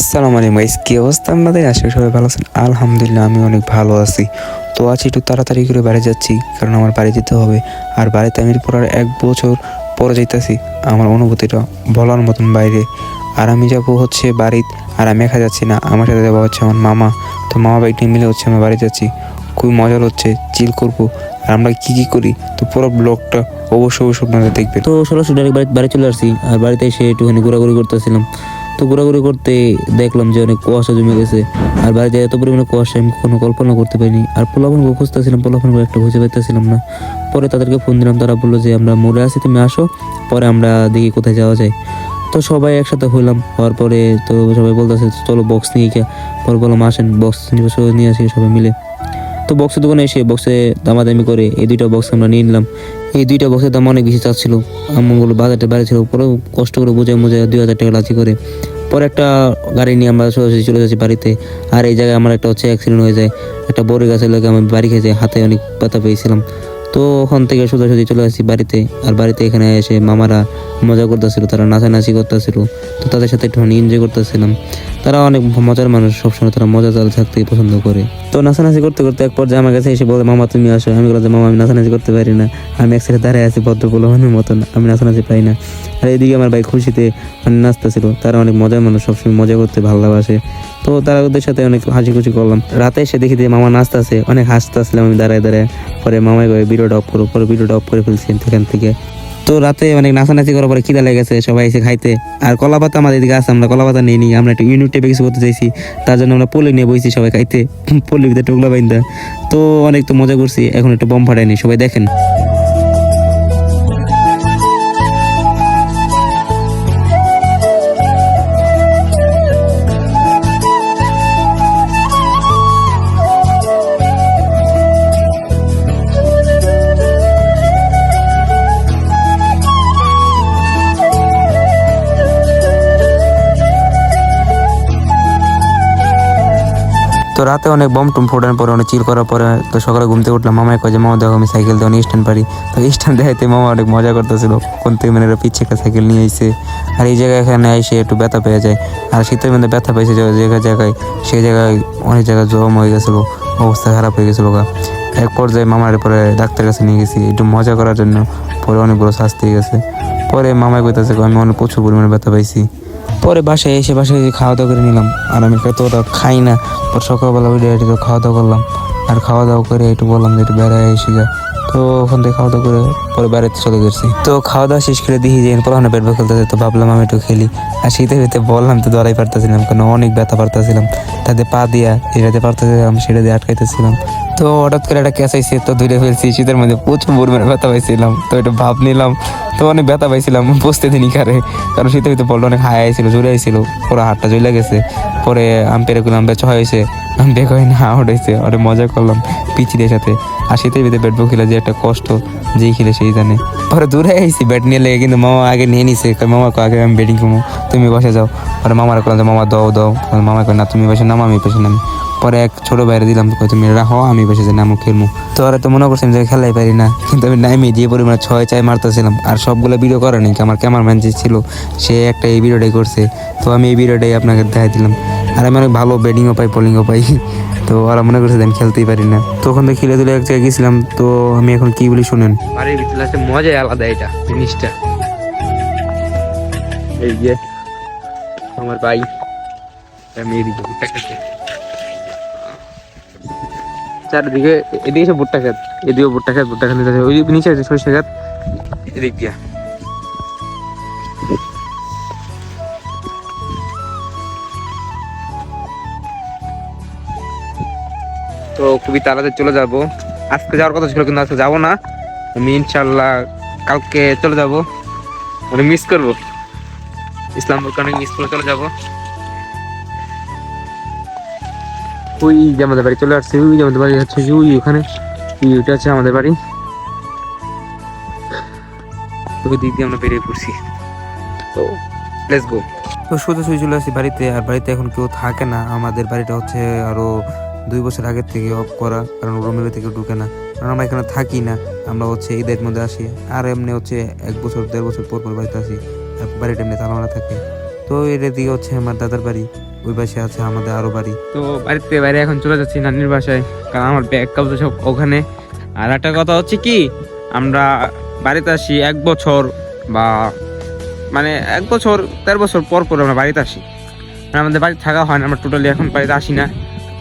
আসসালামু আলাইকুম গাইস, কি অবস্থা আপনাদের? আশা করি সবাই ভালো আছেন। আলহামদুলিল্লাহ আমি অনেক ভালো আছি। তো আজ একটু তাড়াতাড়ি করে বাড়ি যাচ্ছি, কারণ আমার বাড়ি যেতে হবে। আর বাড়িতে আমি পুরো 1 বছর পরে যাইতেছি। আমার অনুভূতিটা বলার মতন বাইরে। আর আমি যাব হচ্ছে বাড়িতে, আর আমি একা যাচ্ছি না, আমার সাথে যাবো হচ্ছে আমার মামা। তো মামা বাইক নিয়ে মিলে হচ্ছে আমরা বাড়ি যাচ্ছি। খুবই মজার হচ্ছে, চিল করবো। আর আমরা কি করি, তো পুরো ব্লগটা অবশ্যই আপনারা দেখবেন। তো সরাসরি ডাইরেক্ট বাড়ি চলে আসছি। আর বাড়িতে এসে একটুখানি ঘোরাঘুরি করতেছিলাম। তো ঘোরাঘুরি করতে দেখলাম যে অনেক কুয়াশা জমে গেছে। আর বাড়িতে এত পরিমাণে কুয়াশা আমি কখনো কল্পনা করতে পারিনি। আর পোলাপানকে খুঁজতেছিলাম, পোলাপানগুলো একটা খুঁজে পাইতেছিলাম না। পরে তাদেরকে ফোন দিলাম, তারা বললো যে আমরা মোড়ে আছি, তুমি আসো, পরে আমরা দেখি কোথায় যাওয়া যায়। তো সবাই একসাথে হইলাম, হওয়ার পরে তো সবাই বলতেছে চলো বক্স নিয়ে গিয়া। পরে বললাম আসেন বক্স নিয়ে আসি সবাই মিলে। তো বক্সের দোকানে এসে বক্সে দামাদামি করে এই দুইটা বক্স আমরা নিয়ে নিলাম। এই দুইটা বক্সের দাম অনেক বেশি চাচ্ছিল, আমগুলো বাজারটা বাইরে ছিল। পরে কষ্ট করে বুঝে 2,000 টাকা লাচি করে পরে একটা গাড়ি নিয়ে আমরা সোজাসুজি চলে যাচ্ছি বাড়িতে। আর এই জায়গায় আমার একটা হচ্ছে অ্যাক্সিডেন্ট হয়ে যায়, একটা বড় গাছের লাগে আমি বাড়ি খেয়ে যাই, হাতে অনেক ব্যথা পেয়েছিলাম। তো ওখান থেকে সোজাসুজি চলে আসছি বাড়িতে। আর বাড়িতে এখানে এসে মামারা মজা করতেছিল, তারা নাচানাচি করতেছিল। তো তাদের সাথে একটুখানি এনজয় করতেছিলাম। তারা অনেক মজার মানুষ, সবসময় তারা মজা চাল থাকতেই পছন্দ করে। তো নাচানাচি করতে করতে এক পর্যায়ে আমার কাছে এসে বলে, মামা তুমি আসো। আমি বললাম যে মামা আমি নাচানাচি করতে পারি না, আমি এক সাইডে দাঁড়ায় আছি ভদ্র পোলাপানের মতন, আমি নাচানাচি পাই না। আর এদিকে আমার ভাই খুশিতে মানে নাচতেছিল। তারা অনেক মজার মানুষ, সবসময় মজা করতে ভালোবাসে। তো তারা ওদের সাথে অনেক হাসি খুশি করলাম। রাতে এসে দেখি যে মামা নাচতেছে, অনেক হাসতেছিলাম আমি দাঁড়ায় দাঁড়ায়। পরে মামাই কয়ে ভিডিওটা অফ করো, পরে ভিডিওটা অফ করে ফেলছি সেখান থেকে। তো রাতে অনেক নাচানাচি করার পরে খিদা লেগেছে, সবাই এসে খাইতে। আর কলা পাতা আমাদের এদিকে আছে, আমরা কলা পাতা নিয়ে নিই। আমরা একটা ইউনিট টাইপে কিছু করতে চাইছি, তার জন্য আমরা পলি নিয়ে বইছি সবাই খাইতে, পল্লির ভিতরে টুকলা বাইন্দা। তো অনেক তো মজা করছি, এখন একটু বম ফাটাইনি, সবাই দেখেন। তো রাতে অনেক বম টুম ফোটানোর পরে অনেক চিল করার পরে তো সকালে ঘুম থেকে উঠলাম। মামায় কয় যে মামা দেখো আমি সাইকেল দিয়ে অনেক স্ট্যান্ড পারি। তো স্ট্যান্ড দেখাইতে মামা অনেক মজা করতেছিল, কোন থেকে মানে পিছিয়ে একটা সাইকেল নিয়ে আইসে। আর এই জায়গায় এখানে এসে একটু ব্যথা পেয়ে যায়। আর শীতের মধ্যে ব্যথা পেয়েছে জায়গায় সেই জায়গায় অনেক জায়গায় জম হয়ে গেছিলো, অবস্থা খারাপ হয়ে গেছিলো গা। এক পর্যায়ে মামার পরে ডাক্তারের কাছে নিয়ে গেছি একটু মজা করার জন্য। পরে অনেকগুলো শাস্তি হয়ে গেছে। পরে মামায় কইতেছে আমি অনেক প্রচুর পরিমাণে ব্যথা পাইছি। পরে বাসায় খাওয়া দাওয়া করে নিলাম। আর আমি ওটা খাই না। পর সকালবেলা উঠে একটু খাওয়া দাওয়া করলাম। আর খাওয়া দাওয়া করে একটু বললাম যে একটু বেড়ায় এসে যা। তো ওখান থেকে খাওয়া দাওয়া করে পরে বেড়াতে চলে গেছি। তো খাওয়া দাওয়া শেষ করে দেখি যে পড়ানো ব্যাট বল খেলতেছে। তো ভাবলাম আমি একটু খেলি। আর শীতে বললাম তো দৌড়াই পারতেছিলাম, কারণ অনেক ব্যথা পারতেছিলাম। তাতে পা দিয়া এটাতে পারতেছিলাম, সেটা দিয়ে আটকাইতেছিলাম। তো হঠাৎ করে একটা ক্যাচ আইসে, তো ধুলে ফেলছি। শীতের মধ্যে প্রচুর পরিমাণে ব্যথা পাইছিলাম। তো একটু ভাব নিলাম, তো অনেক ব্যথা পাইছিলাম, বসতে দিনই কারে। কারণ শীতের ভিতরে বলটা অনেক হাই আইছিল, জোরে আইছিল, পুরো হাতটা জ্বলে গেছে। পরে আম্পেরে করলাম বেচ হয়েছে, আম্পে কয় না আউট হয়েছে। অনেক মজা করলাম পিচিদের সাথে। আর শীতের ভিতরে ব্যাট বল খেলে যে একটা কষ্ট, যেই খেলে সেই জানে। পরে দূরে আইসি ব্যাট নিয়ে লেগে, কিন্তু মামা আগে নিয়ে নিছে। মামা আগে আমি ব্যাটিং করবো, তুমি বসে যাও। পরে মামার করলাম যে মামা দাও। মামা কয় না তুমি বসে নামো, আমি বসে নামি। পরে এক ছোট বাইরে দিলাম, তুমি রাখো, আমি বসে যে নামো খেলবো। তো আর তো মনে করছিলাম যে খেলাই পারি না, কিন্তু আমি নামি যে পরিমাণে 6 মারতেছিলাম। আর সবগুলো ভিডিও করে নাকি আমার ক্যামেরাম্যান যে ছিল, সে একটা এই ভিডিওটাই করছে। তো আমি এই ভিডিওটাই আপনাকে দেখাই দিলাম। আর আমি অনেক ভালো ব্যাটিংও পাই, বোলিংও পাই। তো ওরা মনে করছে আমি খেলতেই পারি না। তো ওখান থেকে খেলে এক জায়গায় গেছিলাম। তো আমি এখন কি বলি শুনেন। বাড়ির ভিতরে আছে মজাই আলাদা, এটা জিনিসটা। এই যে আমার ভাই, আমি এদিকে ভুট্টা খেতে, চারিদিকে এদিকে সব ভুট্টা খেত, এদিকে ভুট্টা খেতে, ওই নিচে আছে সরিষা খেত, এদিক দিয়া। তো খুবই তাড়াতাড়ি চলে যাব। আজকে যাওয়ার কথা ছিল, কিন্তু আজকে যাবো না। আমি ইনশাল্লাহ কালকে চলে যাব। মানে মিস করবো, ইসলামপুর কারণে মিস করে চলে যাবো। ওই যে আমাদের বাড়ি চলে আসছে, ওই যে আমাদের বাড়ি হচ্ছে ওই ওখানে, ওইটা আছে আমাদের বাড়ি। ওই দিক দিয়ে আমরা বেরিয়ে পড়ছি। তো লেটস গো। তো সোজাসুজি চলে আসি বাড়িতে। আর বাড়িতে এখন কেউ থাকে না। আমাদের বাড়িটা হচ্ছে আরো 2 বছর আগের থেকে অফ করা, কারণ রুমের থেকে ঢুকে না। কারণ আমরা এখানে থাকি না, আমরা হচ্ছে ঈদের মধ্যে আসি। আর এমনি হচ্ছে 1 বছর 1.5 বছর পর বাড়িতে আসি। আর বাড়িটা এমনি তালা থাকে। তো তো এর দিকে হচ্ছে আমার দাদার বাড়ি, ওই পাশে আছে আমাদের আরো বাড়ি। তো বাড়িতে বাইরে এখন চলে যাচ্ছি নানির বাসায়, কারণ আমার ব্যাগ কাপড় সব ওখানে। আর একটা কথা হচ্ছে কি, আমরা বাড়িতে আসি 1 বছর বা মানে 1 বছর 13 বছর পর পর আমরা বাড়িতে আসি, মানে আমাদের বাড়িতে থাকা হয় না, আমরা টোটালি এখন বাড়িতে আসি না।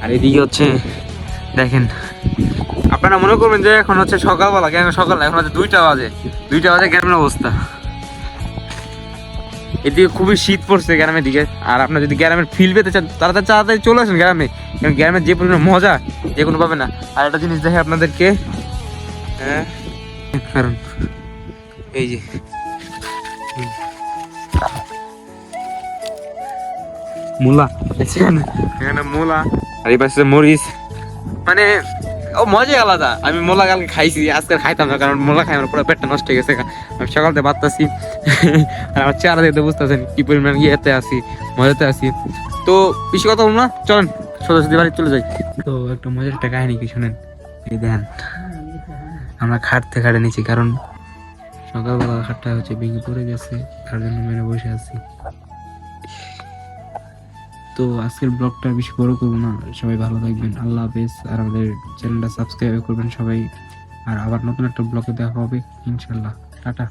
আর এদিকে হচ্ছে দেখেন, আপনারা মনে করবেন যে এখন হচ্ছে সকালবেলা, কেন সকাল না, এখন হচ্ছে 2টা বাজে গ্রামের অবস্থা। এদিকে খুবই শীত পড়ছে গ্রামের দিকে। আর আপনার যদি গ্রামের ফিল পেতে চান তাড়াতাড়ি চলে আসেন গ্রামে, কারণ গ্রামের যে পরিমাণ মজা যে কোনো পাবে না। আর একটা জিনিস দেখে আপনাদেরকে, হ্যাঁ, কারণ এই যে মূলা দেখছেন, এখানে মূলা, আর এই পাশে মরিচ, মানে ও মজাই আলাদা। আমি মোলা কালকে খাইছি, আজকে খাইতাম না, কারণ মোলা খাই আমার পুরো পেটটা নষ্ট হয়ে গেছে। আমি সকালতে বাড়তাছি আর আমার চেহারা দেখতে বুঝতেছেন কি পরিমাণ ইয়েতে আছি, মজাতে আছি। তো বেশি কথা বলবো না, চলেন সোজাসুজি বাড়ি চলে যাই। তো একটা মজার একটা কাহিনী কি শোনেন। এই দেখেন, আমরা খাটতে নিচ্ছি, কারণ সকালবেলা খাটটা হচ্ছে ভেঙে পড়ে গেছে, তার জন্য মেরে বসে আছি। তো আজকের ব্লগটা বেশি বড় করবো না, সবাই ভালো থাকবেন, আল্লাহ হাফেজ। আর আমাদের চ্যানেলটা সাবস্ক্রাইব করবেন সবাই। আর আবার নতুন একটা ব্লগে দেখা হবে ইনশাল্লাহ। টাটা।